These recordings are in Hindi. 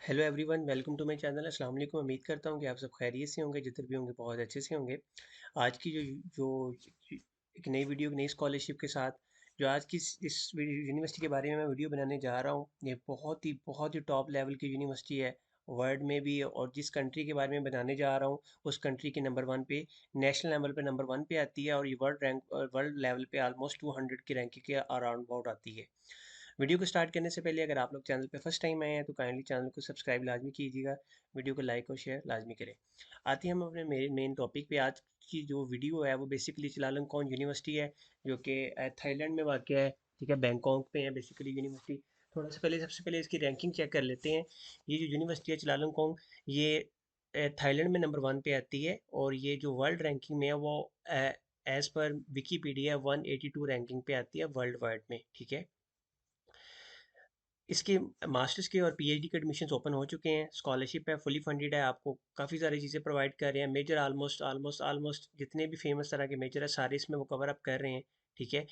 Hello everyone, welcome to my channel. अस्सलाम वालेकुम। उम्मीद करता हूँ कि आप सब खैरियत से होंगे, जिधर भी होंगे बहुत अच्छे से होंगे। आज की जो जो एक नई वीडियो, एक नई स्कॉलरशिप के साथ जो आज की इस यूनिवर्सिटी के बारे में मैं वीडियो बनाने जा रहा हूँ, ये बहुत ही टॉप लेवल की यूनिवर्सिटी है वर्ल्ड में भी। और जिस कंट्री के बारे में बनाने जा रहा हूँ उस कंट्री के नंबर वन पे, नेशनल लेवल पे नंबर वन पे आती है। और ये वर्ल्ड लेवल पे ऑलमोस्ट 200 की रैंकिंग के अराउंड अबाउट आती है। वीडियो को स्टार्ट करने से पहले अगर आप लोग चैनल पे फर्स्ट टाइम आए हैं तो काइंडली चैनल को सब्सक्राइब लाजमी कीजिएगा, वीडियो को लाइक और शेयर लाजमी करें। आते हैं हम अपने मेन टॉपिक पे। आज की जो वीडियो है वो बेसिकली चुलालंकोन यूनिवर्सिटी है, जो कि थाईलैंड में वाक़ है। ठीक है, बैंकॉक पे है बेसिकली यूनिवर्सिटी। थोड़ा सा पहले सबसे पहले इसकी रैंकिंग चेक कर लेते हैं। ये जो यूनिवर्सिटी है चुलालंकोन, ये थाईलैंड में नंबर वन पे आती है। और ये जो वर्ल्ड रैंकिंग में है वो एज़ पर विकीपीडिया 182 रैंकिंग पे आती है वर्ल्ड वाइड में। ठीक है, इसके मास्टर्स के और पीएचडी के एडमिशन्स ओपन हो चुके हैं। स्कॉलरशिप है, फुली फंडेड है, आपको काफ़ी सारी चीज़ें प्रोवाइड कर रहे हैं। मेजर ऑलमोस्ट ऑलमोस्ट ऑलमोस्ट जितने भी फेमस तरह के मेजर है सारे इसमें वो कवर अप कर रहे हैं। ठीक है,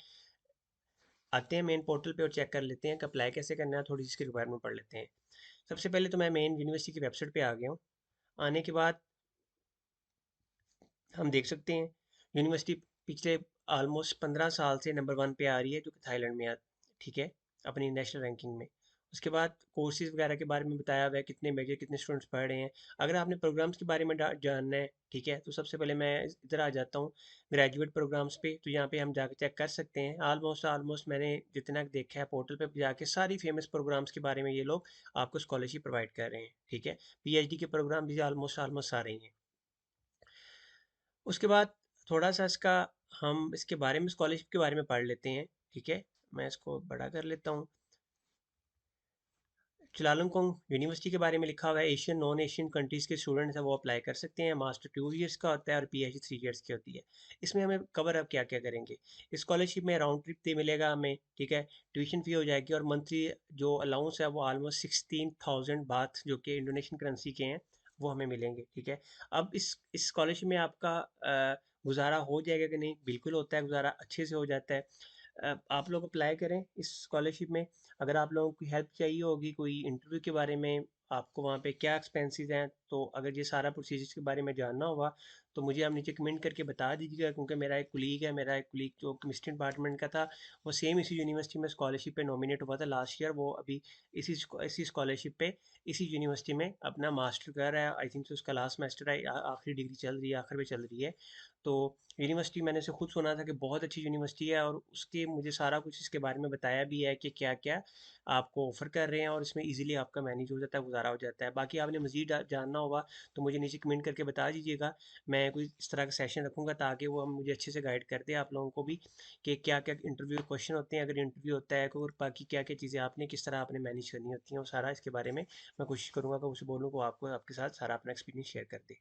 आते हैं मेन पोर्टल पे और चेक कर लेते हैं कि अप्लाई कैसे करना है। थोड़ी सी इसकी रिक्वायरमेंट पढ़ लेते हैं। सबसे पहले तो मैं मेन यूनिवर्सिटी की वेबसाइट पे आ गया हूँ। आने के बाद हम देख सकते हैं यूनिवर्सिटी पिछले ऑलमोस्ट 15 साल से नंबर वन पे आ रही है, जो कि थाईलैंड में ठीक है, अपनी नेशनल रैंकिंग में। उसके बाद कोर्सेज वगैरह के बारे में बताया हुआ है, कितने मेजर कितने स्टूडेंट्स पढ़ रहे हैं। अगर आपने प्रोग्राम्स के बारे में जानना है, ठीक है, तो सबसे पहले मैं इधर आ जाता हूँ ग्रेजुएट प्रोग्राम्स पे। तो यहाँ पे हम जाके चेक कर सकते हैं। ऑलमोस्ट ऑलमोस्ट मैंने जितना देखा है पोर्टल पे जाके सारी फेमस प्रोग्राम्स के बारे में ये लोग आपको स्कॉलरशिप प्रोवाइड कर रहे हैं। ठीक है, पीएचडी के प्रोग्राम भी ऑलमोस्ट ऑलमोस्ट आ रही हैं। उसके बाद थोड़ा सा इसका हम इसके बारे में स्कॉलरशिप के बारे में पढ़ लेते हैं। ठीक है, मैं इसको बड़ा कर लेता हूँ। चुलालंकोंग यूनिवर्सिटी के बारे में लिखा हुआ है एशियन नॉन एशियन कंट्रीज़ के स्टूडेंट्स हैं वो अप्लाई कर सकते हैं। मास्टर 2 ईयर्स का होता है और पीएचडी 3 ईयर्स की होती है। इसमें हमें कवर अप क्या क्या करेंगे। स्कॉलरशिप में राउंड ट्रिप पे मिलेगा हमें। ठीक है, ट्यूशन फी हो जाएगी और मंथली जो अलाउंस है वो ऑलमोस्ट 16,000 बाथ, जो कि इंडोनेशियन करेंसी के हैं, वो हमें मिलेंगे। ठीक है, अब इस स्कॉलरशिप में आपका गुजारा हो जाएगा कि नहीं? बिल्कुल होता है, गुजारा अच्छे से हो जाता है। आप लोग अप्लाई करें इस स्कॉलरशिप में। अगर आप लोगों को हेल्प चाहिए होगी कोई इंटरव्यू के बारे में, आपको वहाँ पे क्या एक्सपेंसेस हैं, तो अगर ये सारा प्रोसीजर्स के बारे में जानना होगा तो मुझे आप नीचे कमेंट करके बता दीजिएगा। क्योंकि मेरा एक कुलीग जो केमिस्ट्री डिपार्टमेंट का था, वो सेम इसी यूनिवर्सिटी में स्कॉलरशिप पे नॉमिनेट हुआ था लास्ट ईयर। वो अभी इसी स्कॉलरशिप पे इसी यूनिवर्सिटी में अपना मास्टर कर रहा है। आई थिंक उसका लास्ट सेमेस्टर है, आखिरी डिग्री चल रही है, आखिर में चल रही है। तो यूनिवर्सिटी मैंने से खुद सुना था कि बहुत अच्छी यूनिवर्सिटी है, और उसके मुझे सारा कुछ इसके बारे में बताया भी है कि क्या क्या आपको ऑफर कर रहे हैं, और इसमें इजीली आपका मैनेज हो जाता है, गुजारा हो जाता है। बाकी आपने मजीद जानना होगा तो मुझे नीचे कमेंट करके बता दीजिएगा। मैं कोई इस तरह का सेशन रखूँगा ताकि वो हम मुझे अच्छे से गाइड कर दे आप लोगों को भी, कि क्या क्या इंटरव्यू क्वेश्चन होते हैं अगर इंटरव्यू होता है, और बाकी क्या क्या चीज़ें आपने किस तरह आपने मैनेज करनी होती हैं। वो सारा इसके बारे में मैं कोशिश करूँगा कि उसे बोलूँ को आपको आपके साथ सारा अपना एक्सपीरियंस शेयर कर दे।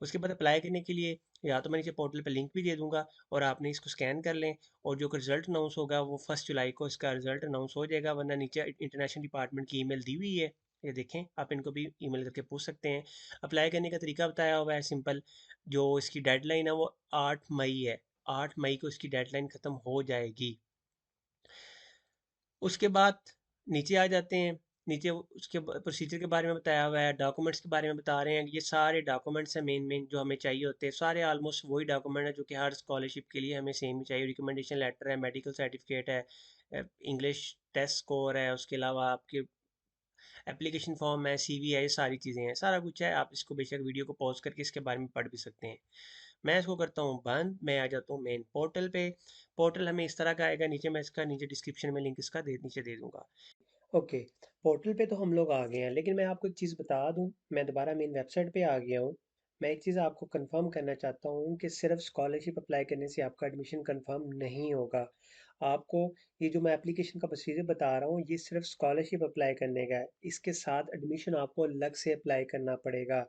उसके बाद अप्लाई करने के लिए या तो मैं नीचे पोर्टल पे लिंक भी दे दूंगा, और आपने इसको स्कैन कर लें। और जो रिजल्ट अनाउंस होगा वो 1 जुलाई को इसका रिजल्ट अनाउंस हो जाएगा। वरना नीचे इंटरनेशनल डिपार्टमेंट की ईमेल दी हुई है, ये देखें, आप इनको भी ईमेल करके पूछ सकते हैं। अप्लाई करने का तरीका बताया हुआ है सिंपल। जो इसकी डेडलाइन है वो 8 मई है। 8 मई को इसकी डेडलाइन ख़त्म हो जाएगी। उसके बाद नीचे आ जाते हैं। नीचे उसके प्रोसीजर के बारे में बताया हुआ है, डॉक्यूमेंट्स के बारे में बता रहे हैं कि ये सारे डॉक्यूमेंट्स हैं मेन मेन जो हमें चाहिए होते हैं। सारे ऑलमोस्ट वही डॉक्यूमेंट है जो कि हर स्कॉलरशिप के लिए हमें सेम ही चाहिए। रिकमेंडेशन लेटर है, मेडिकल सर्टिफिकेट है, इंग्लिश टेस्ट स्कोर है, उसके अलावा आपके एप्लीकेशन फॉर्म है, सीवी है, ये सारी चीज़ें हैं, सारा कुछ है। आप इसको बेशक वीडियो को पॉज करके इसके बारे में पढ़ भी सकते हैं। मैं इसको करता हूँ बंद, मैं आ जाता हूँ मेन पोर्टल पे। पोर्टल हमें इस तरह का आएगा। नीचे मैं इसका नीचे डिस्क्रिप्शन में लिंक इसका नीचे दे दूंगा। ओके, पोर्टल पे तो हम लोग आ गए हैं, लेकिन मैं आपको एक चीज़ बता दूं, मैं दोबारा मेन वेबसाइट पे आ गया हूँ। मैं एक चीज़ आपको कंफर्म करना चाहता हूँ कि सिर्फ स्कॉलरशिप अप्लाई करने से आपका एडमिशन कंफर्म नहीं होगा। आपको ये जो मैं एप्लीकेशन का प्रोसीजर बता रहा हूँ, ये सिर्फ स्कॉलरशिप अप्लाई करने का है। इसके साथ एडमिशन आपको अलग से अप्लाई करना पड़ेगा।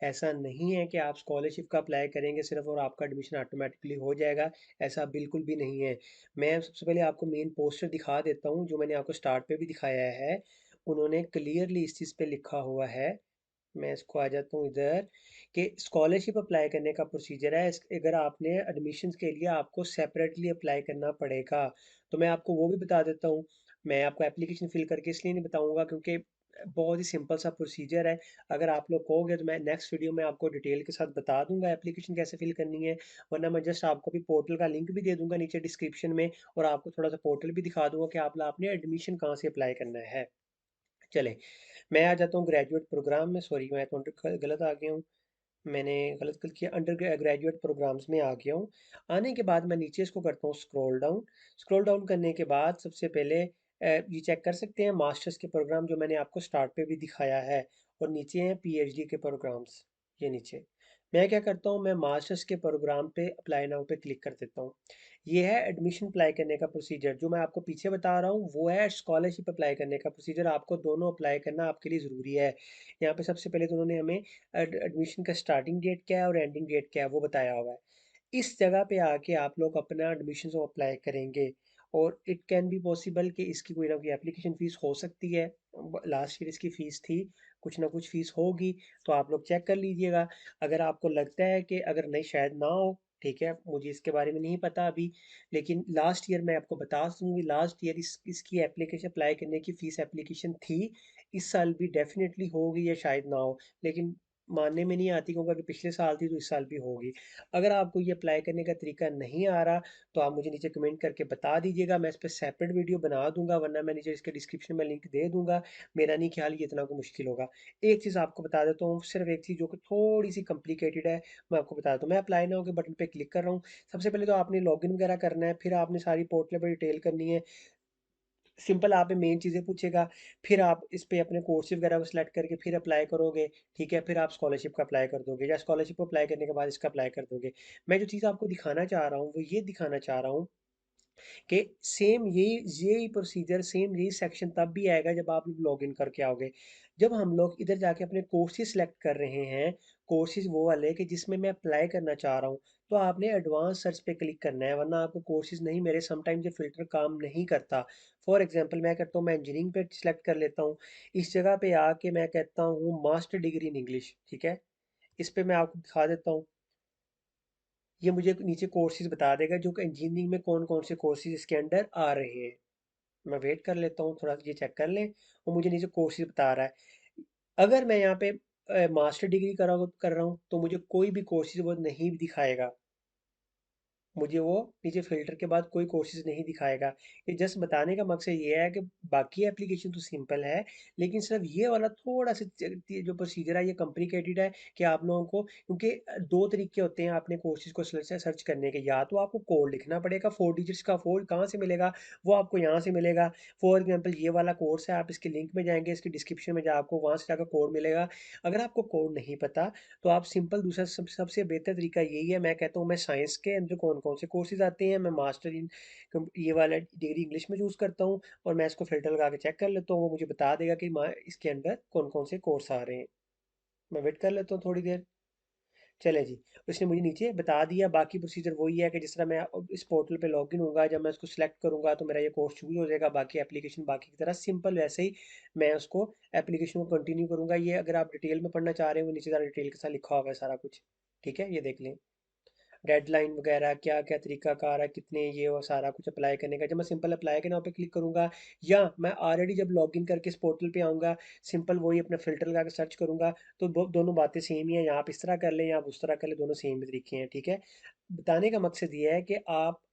ऐसा नहीं है कि आप स्कॉलरशिप का अप्लाई करेंगे सिर्फ और आपका एडमिशन ऑटोमेटिकली हो जाएगा। ऐसा बिल्कुल भी नहीं है। मैं सबसे पहले आपको मेन पोस्टर दिखा देता हूँ, जो मैंने आपको स्टार्ट पे भी दिखाया है। उन्होंने क्लियरली इस चीज़ पे लिखा हुआ है। मैं इसको आ जाता हूँ इधर, कि स्कॉलरशिप अप्लाई करने का प्रोसीजर है। अगर आपने एडमिशन्स के लिए आपको सेपरेटली अप्लाई करना पड़ेगा। तो मैं आपको वो भी बता देता हूँ। मैं आपको एप्लीकेशन फिल करके इसलिए नहीं बताऊँगा क्योंकि बहुत ही सिंपल सा प्रोसीजर है। अगर आप लोग कहोगे तो मैं नेक्स्ट वीडियो में आपको डिटेल के साथ बता दूँगा एप्लीकेशन कैसे फ़िल करनी है, वरना मैं जस्ट आपको भी पोर्टल का लिंक भी दे दूँगा नीचे डिस्क्रिप्शन में, और आपको थोड़ा-सा पोर्टल भी दिखा दूँगा कि आप आपने एडमिशन कहाँ से अप्लाई करना है। चलें, मैं आ जाता हूँ ग्रेजुएट प्रोग्राम में, सॉरी मैं तो गलत आ गया हूँ। मैंने गलत क्लिक किया, अंडर ग्रेजुएट प्रोग्राम्स में आ गया हूँ। आने के बाद मैं नीचे इसको करता हूँ स्क्रॉल डाउन। स्क्रॉल डाउन करने के बाद सबसे पहले ये चेक कर सकते हैं मास्टर्स के प्रोग्राम जो मैंने आपको स्टार्ट पे भी दिखाया है, और नीचे हैं पीएचडी के प्रोग्राम्स, ये नीचे। मैं क्या करता हूँ, मैं मास्टर्स के प्रोग्राम पे अप्लाई नाउ पे क्लिक कर देता हूँ। ये है एडमिशन अप्लाई करने का प्रोसीजर। जो मैं आपको पीछे बता रहा हूँ वो है स्कॉलरशिप अप्लाई करने का प्रोसीजर। आपको दोनों अप्लाई करना आपके लिए ज़रूरी है। यहाँ पे सबसे पहले तो उन्होंने हमें एडमिशन का स्टार्टिंग डेट क्या है और एंडिंग डेट क्या है वो बताया हुआ है। इस जगह पे आके आप लोग अपना एडमिशन को अप्लाई करेंगे, और इट कैन बी पॉसिबल कि इसकी कोई ना कोई एप्लीकेशन फ़ीस हो सकती है। लास्ट ईयर इसकी फ़ीस थी, कुछ ना कुछ फ़ीस होगी, तो आप लोग चेक कर लीजिएगा। अगर आपको लगता है कि अगर नहीं शायद ना हो, ठीक है, मुझे इसके बारे में नहीं पता अभी, लेकिन लास्ट ईयर मैं आपको बता दूँगी, लास्ट ईयर इसकी एप्लीकेशन अप्लाई करने की फ़ीस एप्लीकेशन थी। इस साल भी डेफ़िनेटली होगी या शायद ना हो, लेकिन मानने में नहीं आती, क्योंकि अगर पिछले साल थी तो इस साल भी होगी। अगर आपको ये अप्लाई करने का तरीका नहीं आ रहा, तो आप मुझे नीचे कमेंट करके बता दीजिएगा, मैं इस पे सेपरेट वीडियो बना दूँगा, वरना मैं नीचे इसके डिस्क्रिप्शन में लिंक दे दूँगा। मेरा नहीं ख्याल ये इतना कोई मुश्किल होगा। एक चीज़ आपको बता देता हूँ, सिर्फ़ एक चीज़ जो कि थोड़ी-सी कॉम्प्लिकेटेड है, मैं आपको बता देता हूँ। मैं अप्लाई नाउ के बटन पे क्लिक कर रहा हूँ। सबसे पहले तो आपने लॉगिन वगैरह करना है, फिर आपने सारी पोर्टल पर डिटेल करनी है। सिंपल आपसे मेन चीज़ें पूछेगा, फिर आप इस पे अपने कोर्सेज़ वगैरह को सिलेक्ट करके फिर अप्लाई करोगे, ठीक है? फिर आप स्कॉलरशिप का अप्लाई कर दोगे, या स्कॉलरशिप को अप्लाई करने के बाद इसका अप्लाई कर दोगे। मैं जो चीज़ आपको दिखाना चाह रहा हूँ, वो ये दिखाना चाह रहा हूँ कि सेम यही प्रोसीजर, सेम यही सेक्शन तब भी आएगा जब आप लोग लॉगिन करके आओगे। जब हम लोग इधर जाके अपने कोर्सेज़ सेलेक्ट कर रहे हैं, कोर्सेज़ वो वाले कि जिसमें मैं अप्लाई करना चाह रहा हूँ, तो आपने एडवांस सर्च पे क्लिक करना है, वरना आपको कोर्सेज़ नहीं, मेरे समटाइम्स ये फ़िल्टर काम नहीं करता। फॉर एग्ज़ाम्पल मैं करता हूँ, मैं इंजीनियरिंग पे सेलेक्ट कर लेता हूँ। इस जगह पे आके मैं कहता हूँ मास्टर डिग्री इन इंग्लिश, ठीक है? इस पे मैं आपको दिखा देता हूँ। ये मुझे नीचे कोर्सेज़ बता देगा जो कि इंजीनियरिंग में कौन-कौन से कोर्सेज़ इसके अंडर आ रहे हैं। मैं वेट कर लेता हूँ, थोड़ा ये चेक कर लें, और मुझे नीचे कोर्सेज़ बता रहा है। अगर मैं यहाँ पे मास्टर डिग्री कर रहा हूँ, तो मुझे कोई भी कोर्सेज़ वो नहीं दिखाएगा। मुझे वो नीचे फ़िल्टर के बाद कोई कोर्सेज़ नहीं दिखाएगा। ये जस्ट बताने का मकसद ये है कि बाकी एप्लीकेशन तो सिंपल है, लेकिन सिर्फ़ ये वाला थोड़ा-सा जो प्रोसीजर है ये कॉम्प्लिकेटेड है, कि आप लोगों को, क्योंकि 2 तरीके होते हैं अपने कोर्सेज़ को सर्च करने के। या तो आपको कोड लिखना पड़ेगा, 4 डिजिट्स का कोड कहाँ से मिलेगा? वो आपको यहाँ से मिलेगा। फॉर एग्ज़ाम्पल ये वाला कोर्स है, आप इसके लिंक में जाएँगे, इसके डिस्क्रिप्शन में आपको वहाँ से जाकर कोड मिलेगा। अगर आपको कोड नहीं पता, तो आप सिंपल दूसरा सबसे बेहतर तरीका यही है, मैं कहता हूँ, मैं साइंस के अंदर कौन-कौन से कोर्सेज़ आते हैं, मैं मास्टर इन ये वाला डिग्री इंग्लिश में चूज़ करता हूँ, और मैं इसको फ़िल्टर लगा के चेक कर लेता हूँ, वो मुझे बता देगा कि इसके अंदर कौन-कौन से कोर्स आ रहे हैं। मैं वेट कर लेता हूँ थोड़ी देर। चलें जी, उसने मुझे नीचे बता दिया। बाकी प्रोसीजर वही है कि जिस तरह मैं इस पोर्टल पे लॉगिन होऊँगा, जब मैं उसको सिलेक्ट करूँगा तो मेरा ये कोर्स शुरू हो जाएगा। बाकी एप्लीकेशन बाकी की तरह सिंपल वैसे ही मैं उसको एप्लीकेशन को कंटिन्यू करूँगा। ये अगर आप डिटेल में पढ़ना चाह रहे हैं, वो नीचे ज़रा डिटेल के साथ लिखा हुआ है सारा कुछ। ठीक है? ये देख लें। डेडलाइन वगैरह क्या-क्या तरीकाकार है, कितने ये वो सारा कुछ अप्लाई करने का। जब मैं सिंपल अप्लाई के नाम पे क्लिक करूँगा, या मैं ऑलरेडी जब लॉगिन करके इस पोर्टल पे आऊँगा, सिंपल वही अपना फ़िल्टर लगा के सर्च करूँगा, तो दोनों बातें सेम ही हैं। या आप इस तरह कर लें या आप उस तरह कर लें, दोनों सेम ही तरीके हैं, ठीक है? बताने का मकसद ये है कि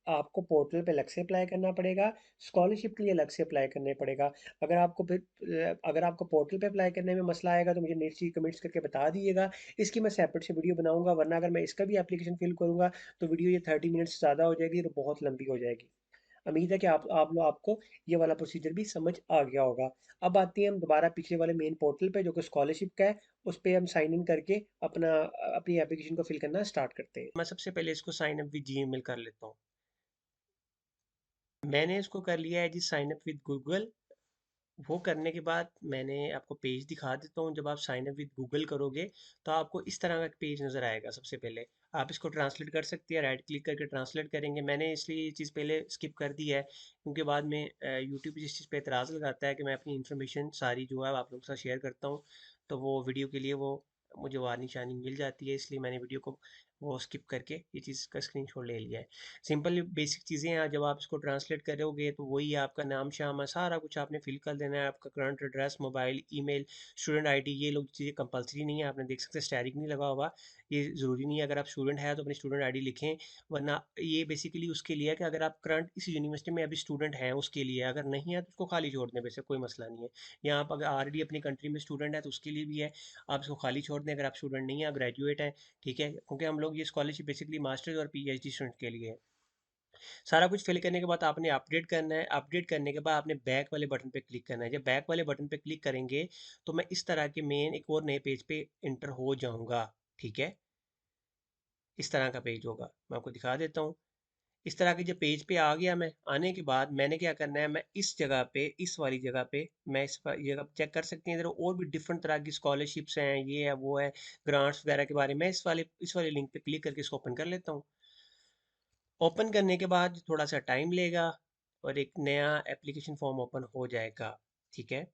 आपको पोर्टल पे अलग से अप्लाई करना पड़ेगा, स्कॉलरशिप के लिए अलग से अप्लाई करना पड़ेगा। अगर आपको पोर्टल पे अप्लाई करने में मसला आएगा, तो मुझे नीचे कमेंट्स करके बता दीजिएगा। इसकी मैं सेपरेट से वीडियो बनाऊँगा, वरना अगर मैं इसका भी एप्लीकेशन फ़िल करूँगा, तो वीडियो ये 30 मिनट्स से ज़्यादा हो जाएगी, तो बहुत लंबी हो जाएगी। उम्मीद है कि आपको ये वाला प्रोसीजर भी समझ आ गया होगा। अब आते हैं हम दोबारा पिछले वाले मेन पोर्टल पे, जो कि स्कॉलरशिप का है। उस पे हम साइन इन करके अपनी एप्लीकेशन को फिल करना स्टार्ट करते हैं। मैं सबसे पहले इसको साइन अप विद जीमेल कर लेता हूँ। मैंने इसको कर लिया है जी, साइन अप विद गूगल। वो करने के बाद मैंने आपको पेज दिखा देता हूँ। जब आप साइन अप विद गूगल करोगे, तो आपको इस तरह का एक पेज नज़र आएगा। सबसे पहले आप इसको ट्रांसलेट कर सकते हैं, राइट क्लिक करके ट्रांसलेट करेंगे। मैंने इसलिए ये चीज़ पहले स्किप कर दी है, क्योंकि बाद में यूट्यूब जिस चीज़ पे एतराज़ लगाता है कि मैं अपनी इन्फॉर्मेशन सारी जो है आप लोगों के साथ शेयर करता हूँ, तो वो वीडियो के लिए वो मुझे वार्निंग शार्निंग मिल जाती है। इसलिए मैंने वीडियो को वो स्किप करके ये चीज़ का स्क्रीनशॉट ले लिया है। सिंपल बेसिक चीज़ें हैं, जब आप इसको ट्रांसलेट करोगे तो वही आपका नाम शाम है, सारा कुछ आपने फिल कर देना है, आपका current address, mobile, email, student ID, ये लोग चीज़ें कंपलसरी नहीं है, आपने देख सकते स्टैरिक नहीं लगा हुआ, ये ज़रूरी नहीं है। अगर आप स्टूडेंट है तो अपनी स्टूडेंट आईडी लिखें, वरना ये बेसिकली उसके लिए है कि अगर आप करंट इस यूनिवर्सिटी में अभी स्टूडेंट हैं उसके लिए, अगर नहीं है तो उसको खाली छोड़ दें, वैसे कोई मसला नहीं है। या आप अगर ऑलरेडी अपनी कंट्री में स्टूडेंट है तो उसके लिए भी है, आप इसको खाली छोड़ दें। अगर आप स्टूडेंट नहीं है, आप ग्रेजुएट हैं, ठीक है, क्योंकि हम लोग ये स्कॉलरशिप बेसिकली मास्टर्स और पीएचडी स्टूडेंट के लिए है। सारा कुछ फिल करने के बाद आपने अपडेट करना है, अपडेट करने के बाद आपने बैक वाले बटन पे क्लिक करना है। जब बैक वाले बटन पे क्लिक करेंगे तो मैं इस तरह के मेन एक और नए पेज पे इंटर हो जाऊंगा, ठीक है। इस तरह का पेज होगा, मैं आपको दिखा देता हूँ। इस तरह के जब पेज पे आ गया मैं, आने के बाद मैंने क्या करना है, मैं इस जगह पे, इस वाली जगह पे, मैं इस जगह चेक कर सकते हैं, इधर और भी डिफरेंट तरह की स्कॉलरशिप्स हैं, ये है वो है, ग्रांट्स वगैरह के बारे में। इस वाले लिंक पे क्लिक करके इसको ओपन कर लेता हूँ। ओपन करने के बाद थोड़ा सा टाइम लेगा और एक नया एप्लीकेशन फॉर्म ओपन हो जाएगा, ठीक है।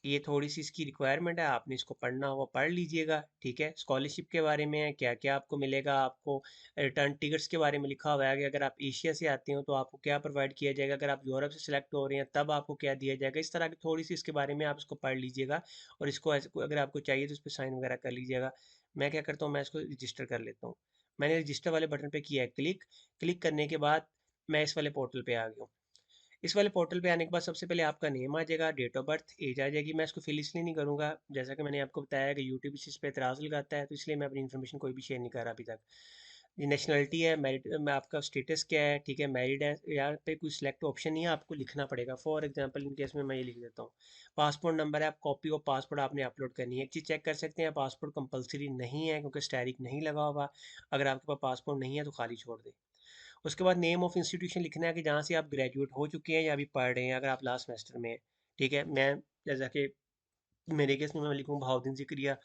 ये थोड़ी सी इसकी रिक्वायरमेंट है, आपने इसको पढ़ना हुआ पढ़ लीजिएगा, ठीक है। स्कॉलरशिप के बारे में है, क्या क्या आपको मिलेगा, आपको रिटर्न टिकट्स के बारे में लिखा हुआ है कि अगर आप एशिया से आते हो तो आपको क्या प्रोवाइड किया जाएगा, अगर आप यूरोप से सिलेक्ट हो रहे हैं तब आपको क्या दिया जाएगा। इस तरह की थोड़ी सी इसके बारे में आप इसको पढ़ लीजिएगा, और इसको अगर आपको चाहिए तो इस पर साइन वगैरह कर लीजिएगा। मैं क्या करता हूँ, मैं इसको रजिस्टर कर लेता हूँ। मैंने रजिस्टर वाले बटन पर किया है क्लिक। क्लिक करने के बाद मैं इस वाले पोर्टल पर आ गया हूँ। इस वाले पोर्टल पे आने के बाद सबसे पहले आपका नेम आ जाएगा, डेट ऑफ बर्थ, एज आ जाएगी। मैं इसको फिल इसलिए नहीं करूँगा, जैसा कि मैंने आपको बताया कि यूट्यूब इस पे एतराज़ लगाता है, तो इसलिए मैं अपनी इन्फॉर्मेशन कोई भी शेयर नहीं कर रहा अभी तक। ये नेशनलिटी है, मैरिड में आपका स्टेटस क्या है, ठीक है, मैरिड है, यहाँ पे कोई सिलेक्ट ऑप्शन नहीं है, आपको लिखना पड़ेगा। फॉर एग्जांपल इन केस में मैं ये लिख देता हूँ, पासपोर्ट नंबर है, आप कॉपी ऑफ पासपोर्ट आपने अपलोड करनी है। एक चीज़ चेक कर सकते हैं, पासपोर्ट कंपलसरी नहीं है क्योंकि स्टैरिक नहीं लगा हुआ। अगर आपके पास पासपोर्ट नहीं है तो खाली छोड़ दें। उसके बाद नेम ऑफ इंस्टीट्यूशन लिखना है कि जहाँ से आप ग्रेजुएट हो चुके हैं या अभी पढ़ रहे हैं, अगर आप लास्ट सेमेस्टर में हैं, ठीक है। मैं जैसा कि मेरे केस में मैं लिखूँ बहाउद्दीन ज़िक्रिया।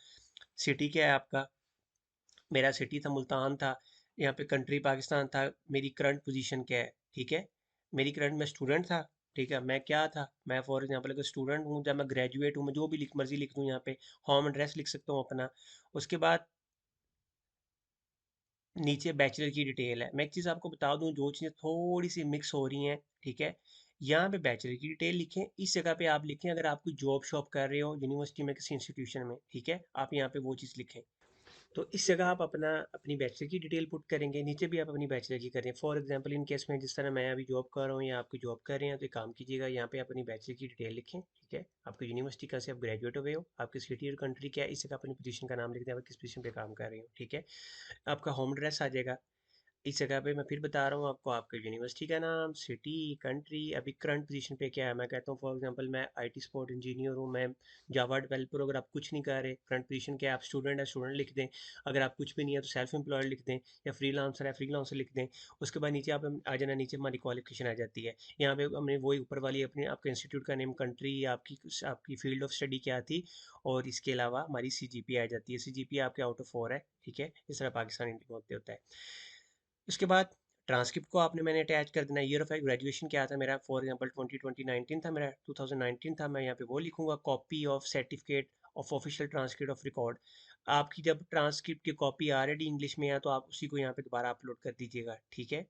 सिटी क्या है आपका, मेरा सिटी था मुल्तान था, यहाँ पे कंट्री पाकिस्तान था। मेरी करंट पोजीशन क्या है, ठीक है। मेरी करंट में स्टूडेंट था, ठीक है। मैं क्या था, मैं फॉर एग्जांपल अगर स्टूडेंट हूँ, जब मैं ग्रेजुएट हूँ, मैं जो भी मर्जी लिख दूँ यहाँ पे, होम एड्रेस लिख सकता हूँ अपना। उसके बाद नीचे बैचलर की डिटेल है। मैं एक चीज़ आपको बता दूं, जो चीज़ें थोड़ी सी मिक्स हो रही हैं, ठीक है, यहाँ पे बैचलर की डिटेल लिखें, इस जगह पे आप लिखें अगर आप कोई जॉब शॉप कर रहे हो यूनिवर्सिटी में किसी इंस्टीट्यूशन में, ठीक है, आप यहाँ पे वो चीज़ लिखें। तो इस जगह आप अपनी बैचलर की डिटेल पुट करेंगे, नीचे भी आप अपनी बैचलर की करें। फॉर एग्जांपल इन केस में जिस तरह मैं अभी जॉब कर रहा हूँ या आपकी जॉब कर रहे हैं, तो एक काम कीजिएगा, यहाँ पे अपनी बैचलर की डिटेल लिखें, ठीक है। आपकी यूनिवर्सिटी का से आप ग्रेजुएट हुए हो, आपकी सिटी और कंट्री क्या है, इस जगह अपनी पोजीशन का नाम लिख दें, आप किस पोजीशन पे काम कर रहे हो, ठीक है। आपका होम एड्रेस आ जाएगा। इस जगह पे मैं फिर बता रहा हूँ आपको, आपके यूनिवर्सिटी का नाम, सिटी, कंट्री, अभी करंट पोजीशन पे क्या है। मैं कहता हूँ फॉर एग्जांपल मैं आईटी सपोर्ट इंजीनियर हूँ, मैं जावा डेवलपर। अगर आप कुछ नहीं कर रहे, करंट पोजीशन क्या है, आप स्टूडेंट है, स्टूडेंट लिख दें। अगर आप कुछ भी नहीं है तो सेल्फ एम्प्लॉयड लिख दें, या फ्रीलांसर है, फ्रीलांसर लिख दें। उसके बाद नीचे आप आ जाना, नीचे हमारी क्वालिफिकेशन आ जाती है। यहाँ पे हमने वही ऊपर वाली अपने आपके इंस्टीट्यूट का नेम, कंट्री, आपकी आपकी फील्ड ऑफ स्टडी क्या थी, और इसके अलावा हमारी सीजीपीए आ जाती है। सीजीपीए आपके आउट ऑफ 4 है, ठीक है। इस तरह पाकिस्तान इंडिया में होते होता है। उसके बाद ट्रांसक्रिप्ट को आपने मैंने अटैच कर देना है। ईयर ऑफ ग्रेजुएशन क्या था मेरा, फॉर एग्जांपल 2019 था मेरा, 2019 था, मैं यहाँ पे वो लिखूंगा। Copy of certificate of official transcript of record, आपकी जब ट्रांसक्रिप्ट की कॉपी ऑलरेडी इंग्लिश में है तो आप उसी को यहाँ पे दोबारा अपलोड कर दीजिएगा, ठीक है।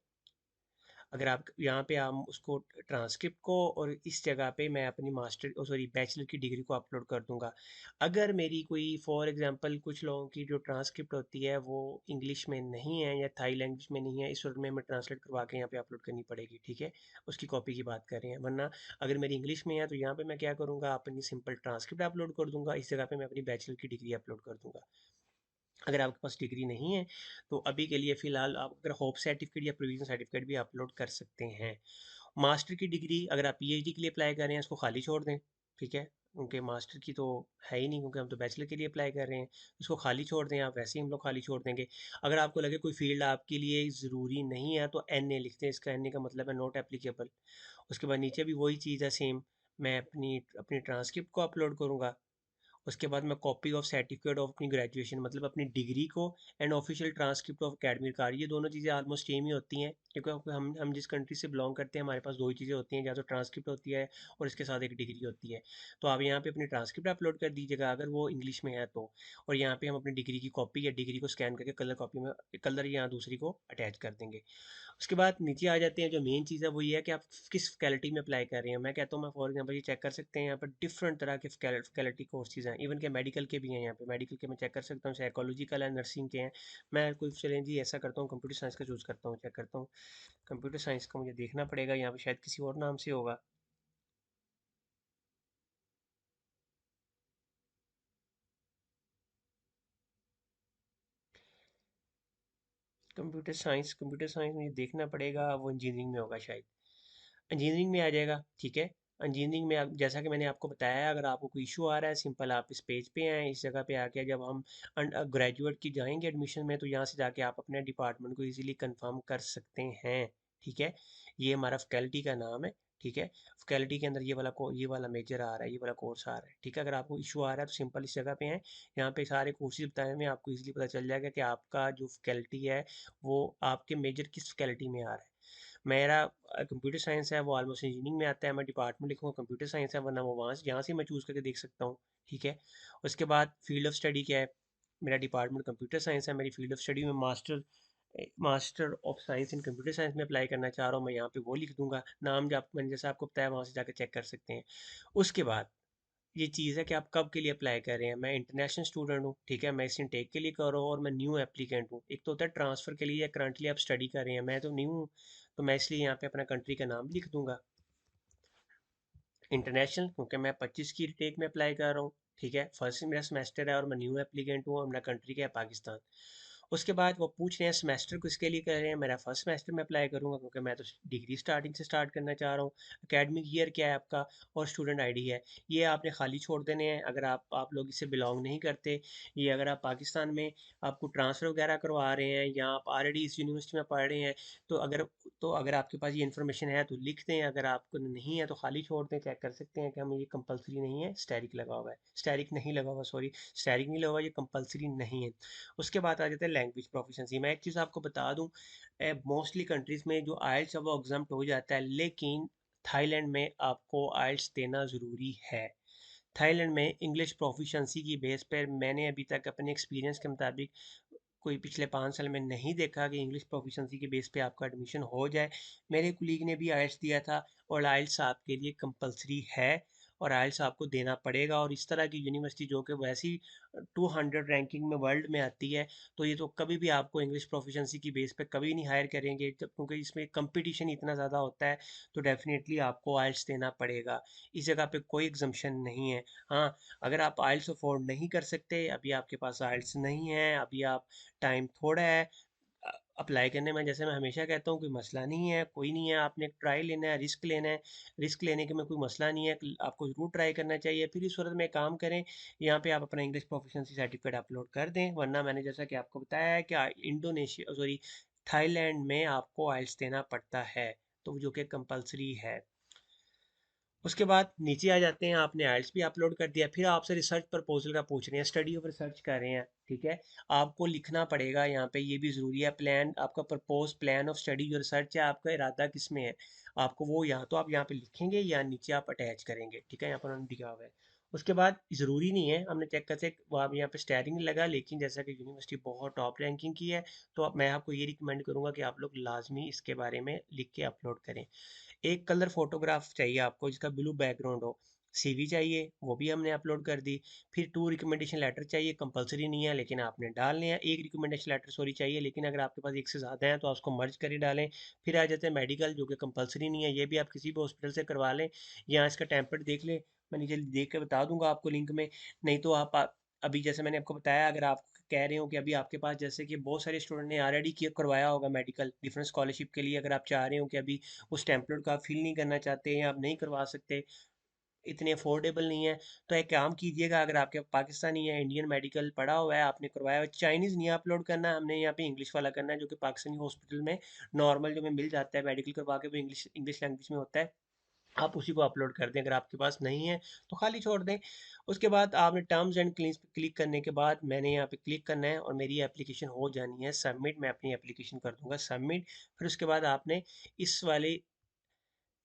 अगर आप यहाँ पे हम उसको ट्रांसक्रिप्ट को, और इस जगह पे मैं अपनी मास्टर सॉरी बैचलर की डिग्री को अपलोड कर दूंगा। अगर मेरी कोई फॉर एग्जांपल कुछ लोगों की जो ट्रांसक्रिप्ट होती है वो इंग्लिश में नहीं है या थाई लैंग्वेज में नहीं है, इस वक्त में हमें ट्रांसलेट करवा के यहाँ पे अपलोड करनी पड़ेगी, ठीक है। उसकी कॉपी की बात कर रहे हैं, वरना अगर मेरी इंग्लिश में है तो यहाँ पे मैं क्या करूँगा, अपनी सिंपल ट्रांसक्रिप्ट अपलोड कर दूंगा, इस जगह पे मैं अपनी बैचलर की डिग्री अपलोड कर दूंगा। अगर आपके पास डिग्री नहीं है तो अभी के लिए फ़िलहाल आप अगर होप सर्टिफिकेट या प्रोविजन सर्टिफिकेट भी अपलोड कर सकते हैं। मास्टर की डिग्री अगर आप पीएचडी के लिए अप्लाई कर रहे हैं इसको खाली छोड़ दें, ठीक है, क्योंकि मास्टर की तो है ही नहीं, क्योंकि हम तो बैचलर के लिए अप्लाई कर रहे हैं। उसको खाली छोड़ दें, आप वैसे ही हम लोग खाली छोड़ देंगे। अगर आपको लगे कोई फील्ड आपके लिए ज़रूरी नहीं है तो एन ए लिखते हैं, इसका एन ए का मतलब है नॉट एप्लीकेबल। उसके बाद नीचे भी वही चीज़ है सेम, मैं अपनी अपनी ट्रांसक्रिप्ट को अपलोड करूँगा। उसके बाद मैं कॉपी ऑफ सर्टिफिकेट ऑफ अपनी ग्रेजुएशन मतलब अपनी डिग्री को and official transcript of academic card, ये दोनों चीज़ें ऑलमोस्ट सेम ही होती हैं क्योंकि हम जिस कंट्री से बिलोंग करते हैं हमारे पास दो ही चीज़ें होती हैं, या तो ट्रांसक्रिप्ट होती है और इसके साथ एक डिग्री होती है। तो आप यहाँ पे अपनी ट्रांसक्रिप्ट अपलोड कर दीजिएगा अगर वो इंग्लिश में है तो, और यहाँ पे हम अपनी डिग्री की कॉपी या डिग्री को स्कैन करके कलर कॉपी में कलर यहाँ दूसरी को अटैच कर देंगे। उसके बाद नीचे आ जाते हैं, जो मेन चीज़ है वो ये है कि आप किस फैकल्टी में अप्लाई कर रहे हैं। मैं कहता हूँ, मैं फॉर एग्जांपल ये चेक कर सकते हैं यहाँ पर डिफरेंट तरह के फैकल्टी कोर्सेज हैं, इवन के मेडिकल के भी हैं। यहाँ पे मेडिकल के मैं चेक कर सकता हूँ, साइकोलॉजिकल है, नर्सिंग के हैं। मैं कोई चलें जी ऐसा करता हूँ, कंप्यूटर साइंस का चूज़ करता हूँ, चेक करता हूँ। कंप्यूटर साइंस का मुझे देखना पड़ेगा, यहाँ पे शायद किसी और नाम से होगा। कंप्यूटर साइंस मुझे देखना पड़ेगा, वो इंजीनियरिंग में होगा शायद। इंजीनियरिंग में आ जाएगा, ठीक है। इंजीनियरिंग में जैसा कि मैंने आपको बताया, अगर आपको कोई इशू आ रहा है, सिंपल आप इस पेज पे आएँ, इस जगह पे आके जब हम ग्रेजुएट की जाएंगे एडमिशन में, तो यहाँ से जाके आप अपने डिपार्टमेंट को इजीली कंफर्म कर सकते हैं, ठीक है। ये हमारा फैकल्टी का नाम है, ठीक है। फैकल्टी के अंदर ये वाला मेजर आ रहा है, ये वाला कोर्स आ रहा है, ठीक है। अगर आपको इशू आ रहा है तो सिंपल इस जगह पे आएँ, यहाँ पे सारे कोर्सेज बताए हुए हैं, आपको इजीली पता चल जाएगा कि आपका जो फैकल्टी है वो आपके मेजर किस फैकल्टी में आ रहा है। मेरा कंप्यूटर साइंस है, वो ऑलमोस्ट इंजीनियरिंग में आता है। मैं डिपार्टमेंट लिखूँगा कंप्यूटर साइंस है, वरना वो वहाँ से यहाँ से मैं चूज़ करके देख सकता हूँ, ठीक है। उसके बाद फील्ड ऑफ स्टडी क्या है, मेरा डिपार्टमेंट कंप्यूटर साइंस है, मेरी फील्ड ऑफ स्टडी में master of science in computer science में अप्लाई करना चाह रहा हूँ, मैं यहाँ पे वो लिख दूंगा। नाम जो मैंने जैसा आपको बताया वहाँ से जाकर चेक कर सकते हैं। उसके बाद ये चीज़ है कि आप कब के लिए अप्लाई कर रहे हैं। मैं इंटरनेशनल स्टूडेंट हूँ, ठीक है, मैं इस इनटेक के लिए कर रहा हूँ और मैं न्यू एप्लीकेंट हूँ। एक तो होता है ट्रांसफ़र के लिए या करंटली आप स्टडी कर रहे हैं, मैं तो न्यू हूँ, तो मैं इसलिए यहाँ पे अपना कंट्री का नाम लिख दूंगा इंटरनेशनल, क्योंकि मैं 25 की टेक में अप्लाई कर रहा हूँ, ठीक है। फर्स्ट मेरा सेमेस्टर है और मैं न्यू एप्लीकेंट हूँ और मेरा कंट्री क्या है, पाकिस्तान। उसके बाद वो पूछ रहे हैं सेमेस्टर किसके लिए कर रहे हैं, मेरा फर्स्ट सेमेस्टर में अप्लाई करूँगा क्योंकि मैं तो डिग्री स्टार्टिंग से स्टार्ट करना चाह रहा हूँ। एकेडमिक ईयर क्या है आपका, और स्टूडेंट आईडी है, ये आपने खाली छोड़ देने हैं अगर आप लोग इससे बिलोंग नहीं करते। ये अगर आप पाकिस्तान में आपको ट्रांसफ़र वगैरह करवा रहे हैं या आप ऑलरेडी इस यूनिवर्सिटी में पढ़ रहे हैं, तो अगर आपके पास ये इन्फॉर्मेशन है तो लिख दें, अगर आपको नहीं है तो खाली छोड़ दें। चेक कर सकते हैं कि हमें ये कंपलसरी नहीं है, स्टैरिक लगा हुआ है, स्टैरिक नहीं लगा हुआ, सॉरी, स्टैरिक नहीं लगा हुआ, ये कंपलसरी नहीं है। उसके बाद आ जाता है लैंग्वेज प्रोफिशेंसी। मैं एक चीज़ आपको बता दूं, मोस्टली कंट्रीज़ में जो आइल्स है वो एग्जाम्प्ट हो जाता है, लेकिन थाईलैंड में आपको आइल्स देना ज़रूरी है। थाईलैंड में इंग्लिश प्रोफिशेंसी की बेस पर मैंने अभी तक अपने एक्सपीरियंस के मुताबिक कोई पिछले 5 साल में नहीं देखा कि इंग्लिश प्रोफिशेंसी के बेस पे आपका एडमिशन हो जाए। मेरे कुलीग ने भी आइल्स दिया था और आइल्स आपके लिए कंपलसरी है और आइल्स आपको देना पड़ेगा। और इस तरह की यूनिवर्सिटी जो कि वैसी 200 रैंकिंग में वर्ल्ड में आती है, तो ये तो कभी भी आपको इंग्लिश प्रोफिशेंसी की बेस पे कभी नहीं हायर करेंगे, क्योंकि इसमें कंपटीशन इतना ज़्यादा होता है, तो डेफिनेटली आपको आइल्स देना पड़ेगा। इस जगह पे कोई एग्जम्पशन नहीं है। हाँ, अगर आप आइल्स अफोर्ड नहीं कर सकते, अभी आपके पास आइल्स नहीं है, अभी आप टाइम थोड़ा है अप्लाई करने में, जैसे मैं हमेशा कहता हूँ कोई मसला नहीं है, कोई नहीं है, आपने ट्राई लेना है, रिस्क लेना है। रिस्क लेने के में कोई मसला नहीं है, आपको ज़रूर ट्राई करना चाहिए। फिर इस सूरत में एक काम करें, यहाँ पे आप अपना इंग्लिश प्रोफिशिएंसी सर्टिफिकेट अपलोड कर दें, वरना मैंने जैसा कि आपको बताया है कि इंडोनेशिया सॉरी थाईलैंड में आपको आइल्स देना पड़ता है, तो जो कि कंपलसरी है। उसके बाद नीचे आ जाते हैं, आपने आइल्स भी अपलोड कर दिया, फिर आपसे रिसर्च प्रपोजल का पूछ रहे हैं, स्टडी ऑफ रिसर्च कर रहे हैं, ठीक है। आपको लिखना पड़ेगा यहाँ पे, ये भी ज़रूरी है, प्लान आपका प्रपोज प्लान ऑफ स्टडी जो रिसर्च है, आपका इरादा किस में है, आपको वो यहाँ तो आप यहाँ पे लिखेंगे या नीचे आप अटैच करेंगे, ठीक है, यहाँ पर उन्होंने दिया हुआ है। उसके बाद ज़रूरी नहीं है, हमने चेक करते वो आप यहाँ पे स्टैरिंग लगा, लेकिन जैसा कि यूनिवर्सिटी बहुत टॉप रैंकिंग की है, तो मैं आपको ये रिकमेंड करूँगा कि आप लोग लाजमी इसके बारे में लिख के अपलोड करें। एक कलर फोटोग्राफ चाहिए आपको जिसका ब्लू बैकग्राउंड हो। सीवी चाहिए, वो भी हमने अपलोड कर दी। फिर 2 रिकमेंडेशन लेटर चाहिए, कंपलसरी नहीं है लेकिन आपने डालने हैं। एक रिकमेंडेशन लेटर सॉरी चाहिए, लेकिन अगर आपके पास एक से ज़्यादा हैं तो आप उसको मर्ज कर ही डालें। फिर आ जाते हैं मेडिकल, जो कि कंपलसरी नहीं है, ये भी आप किसी भी हॉस्पिटल से करवा लें या इसका टेम्पलेट देख लें। मैं नीचे देख के बता दूंगा आपको लिंक में। नहीं तो अभी जैसे मैंने आपको बताया, अगर आप कह रहे हो कि अभी आपके पास जैसे कि बहुत सारे स्टूडेंट ने ऑलरेडी किया करवाया होगा मेडिकल डिफरेंट स्कॉलरशिप के लिए, अगर आप चाह रहे हो कि अभी उस टेम्पलेट को आप फिल नहीं करना चाहते या आप नहीं करवा सकते, इतने अफोर्डेबल नहीं है, तो एक काम कीजिएगा, अगर आपके पाकिस्तानी या इंडियन मेडिकल पढ़ा हुआ है, आपने करवाया हुआ, चाइनीज़ नहीं अपलोड करना है, हमने यहाँ पे इंग्लिश वाला करना है, जो कि पाकिस्तानी हॉस्पिटल में नॉर्मल जो में मिल जाता है मेडिकल करवा के, वो इंग्लिश इंग्लिश लैंग्वेज में होता है। आप उसी को अपलोड कर दें। अगर आपके पास नहीं है तो खाली छोड़ दें। उसके बाद आपने टर्म्स एंड कंडीशंस पे क्लिक करने के बाद मैंने यहाँ पे क्लिक करना है और मेरी एप्लीकेशन हो जानी है सबमिट। मैं अपनी एप्लीकेशन कर दूंगा सबमिट। फिर उसके बाद आपने इस वाले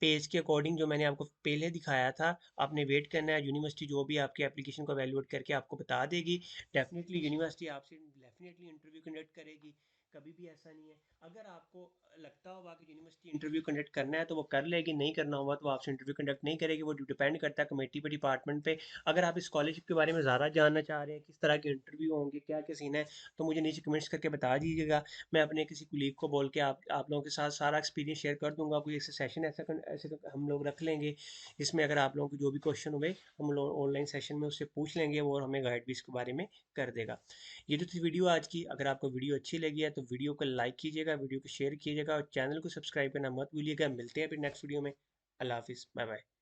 पेज के अकॉर्डिंग जो मैंने आपको पहले दिखाया था, आपने वेट करना है। यूनिवर्सिटी जो भी आपकी एप्लीकेशन को वैल्यूएट करके आपको बता देगी। डेफिनेटली यूनिवर्सिटी आपसे डेफिनेटली इंटरव्यू कंडक्ट करेगी, कभी भी ऐसा नहीं है। अगर आपको लगता होगा कि यूनिवर्सिटी इंटरव्यू कंडक्ट करना है तो वो कर लेगी, नहीं करना होगा तो वो आपसे इंटरव्यू कंडक्ट नहीं करेगी। वो डिपेंड करता है कमेटी पे, डिपार्टमेंट पे। अगर आप इस स्कॉलरशिप के बारे में ज़्यादा जानना चाह रहे हैं, किस तरह के इंटरव्यू होंगे, क्या क्या सीन है, तो मुझे नीचे कमेंट्स करके बता दीजिएगा। मैं अपने किसी कुलीग को बोल के आप लोगों के साथ सारा एक्सपीरियंस शेयर कर दूंगा। कोई ऐसे सेशन ऐसे हम लोग रख लेंगे जिसमें अगर आप लोगों को जो भी क्वेश्चन हुए हम लोग ऑनलाइन सेशन में उससे पूछ लेंगे, वो और हमें गाइड भी इसके बारे में कर देगा। ये तो थी वीडियो आज की। अगर आपको वीडियो अच्छी लगी है तो वीडियो को लाइक कीजिएगा, वीडियो को शेयर कीजिएगा और चैनल को सब्सक्राइब करना मत भूलिएगा। मिलते हैं फिर नेक्स्ट वीडियो में। अल्लाह हाफिज़, बाय बाय।